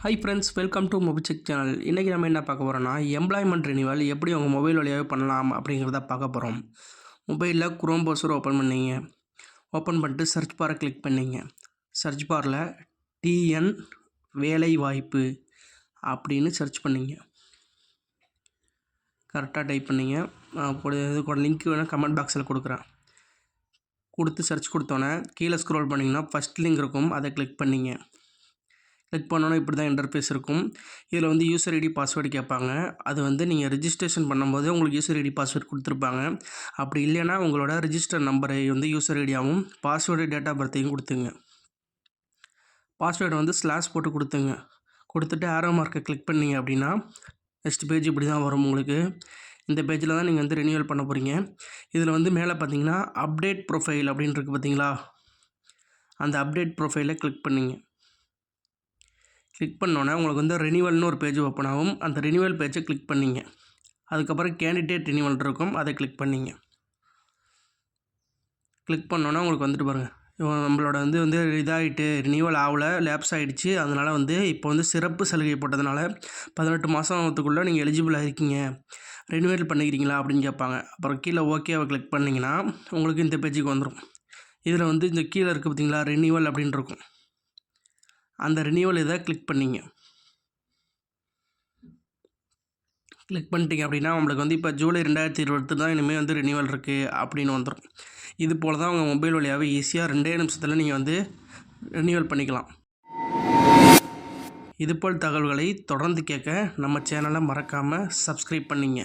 Hi friends, welcome to mobile channel. இன்றைக்கி நம்ம என்ன பார்க்க போகிறோம்னா, எம்ப்ளாய்மெண்ட் ரினிவல் எப்படி உங்கள் மொபைல் வழியாகவே பண்ணலாம் அப்படிங்கிறத பார்க்க போகிறோம். மொபைலில் குரோம் ப்ரௌசர் ஓப்பன் பண்ணிங்க. ஓப்பன் பண்ணிட்டு சர்ச் பாரை கிளிக் பண்ணிங்க. சர்ச் பாரில் டிஎன் வேலை வாய்ப்பு அப்படின்னு சர்ச் பண்ணிங்க. கரெக்டாக டைப் பண்ணிங்க. இதுக்கு லிங்க் வேணால் கமெண்ட் பாக்ஸில் கொடுக்குறேன். கொடுத்து சர்ச் கொடுத்தோன்னே கீழே ஸ்க்ரோல் பண்ணிங்கன்னா ஃபஸ்ட் லிங்க் இருக்கும், அதை கிளிக் பண்ணிங்க. கிளிக் பண்ணோன்னா இப்படி தான் இன்டர்ஃபேஸ் இருக்கும். இதில் வந்து யூசர் ஐடி பாஸ்வேர்டு கேட்பாங்க. அது வந்து நீங்கள் ரிஜிஸ்ட்ரேஷன் பண்ணும்போது உங்களுக்கு யூசர் ஐடி பாஸ்வேர்டு கொடுத்துருப்பாங்க. அப்படி இல்லைன்னா உங்களோட ரிஜிஸ்டர் நம்பரை வந்து யூசர் ஐடியாகவும் பாஸ்வேர்டு டேட் ஆஃப் பர்த்தையும் கொடுத்துங்க. பாஸ்வேர்டு வந்து ஸ்லாஷ் போட்டு கொடுத்துங்க. கொடுத்துட்டு ஆரோ மார்க்கை கிளிக் பண்ணிங்க அப்படின்னா நெக்ஸ்ட் பேஜ் இப்படி தான் வரும் உங்களுக்கு. இந்த பேஜில் தான் நீங்கள் வந்து ரினியூவல் பண்ண போகிறீங்க. இதில் வந்து மேலே பார்த்தீங்கன்னா அப்டேட் ப்ரொஃபைல் அப்படின்னு இருக்குது பார்த்தீங்களா, அந்த அப்டேட் ப்ரொஃபைலை கிளிக் பண்ணிங்க. கிளிக் பண்ணோன்னே உங்களுக்கு வந்து ரினியூவல்னு ஒரு பேஜ் ஓப்பன் ஆகும். அந்த ரினியூவல் பேஜை கிளிக் பண்ணிங்க. அதுக்கப்புறம் கேண்டிடேட் ரினியூவல் இருக்கும், அதை கிளிக் பண்ணிங்க. கிளிக் பண்ணோன்னே உங்களுக்கு வந்துட்டு பாருங்கள், நம்மளோட வந்து இதாகிட்டு ரினியூவல் ஆகலை, லேப்ஸ் ஆகிடுச்சு. அதனால் வந்து இப்போ வந்து சிறப்பு சலுகை போட்டதுனால 18 மாதத்துக்குள்ளே நீங்கள் எலிஜிபிளாக இருக்கீங்க, ரினியூவல் பண்ணிக்கிறீங்களா அப்படின்னு கேட்பாங்க. அப்புறம் கீழே ஓகேவை கிளிக் பண்ணிங்கன்னா உங்களுக்கு இந்த பேஜுக்கு வந்துடும். இதில் வந்து இந்த கீழே இருக்குது பார்த்தீங்களா, ரினியூவல் அப்படின்னு இருக்கும். அந்த ரினியூவல் இதை கிளிக் பண்ணிங்க. கிளிக் பண்ணிட்டீங்க அப்படின்னா உங்களுக்கு வந்து இப்போ ஜூலை 2020 தான் இனிமேல் வந்து ரினியூவல் இருக்குது அப்படின்னு வந்துடும். இது போல் தான் உங்கள் மொபைல் வழியாகவே ஈஸியாக 2 நிமிஷத்தில் நீங்கள் வந்து ரினியூவல் பண்ணிக்கலாம். இதுபோல் தகவல்களை தொடர்ந்து கேட்க நம்ம சேனலை மறக்காமல் சப்ஸ்கிரைப் பண்ணிங்க.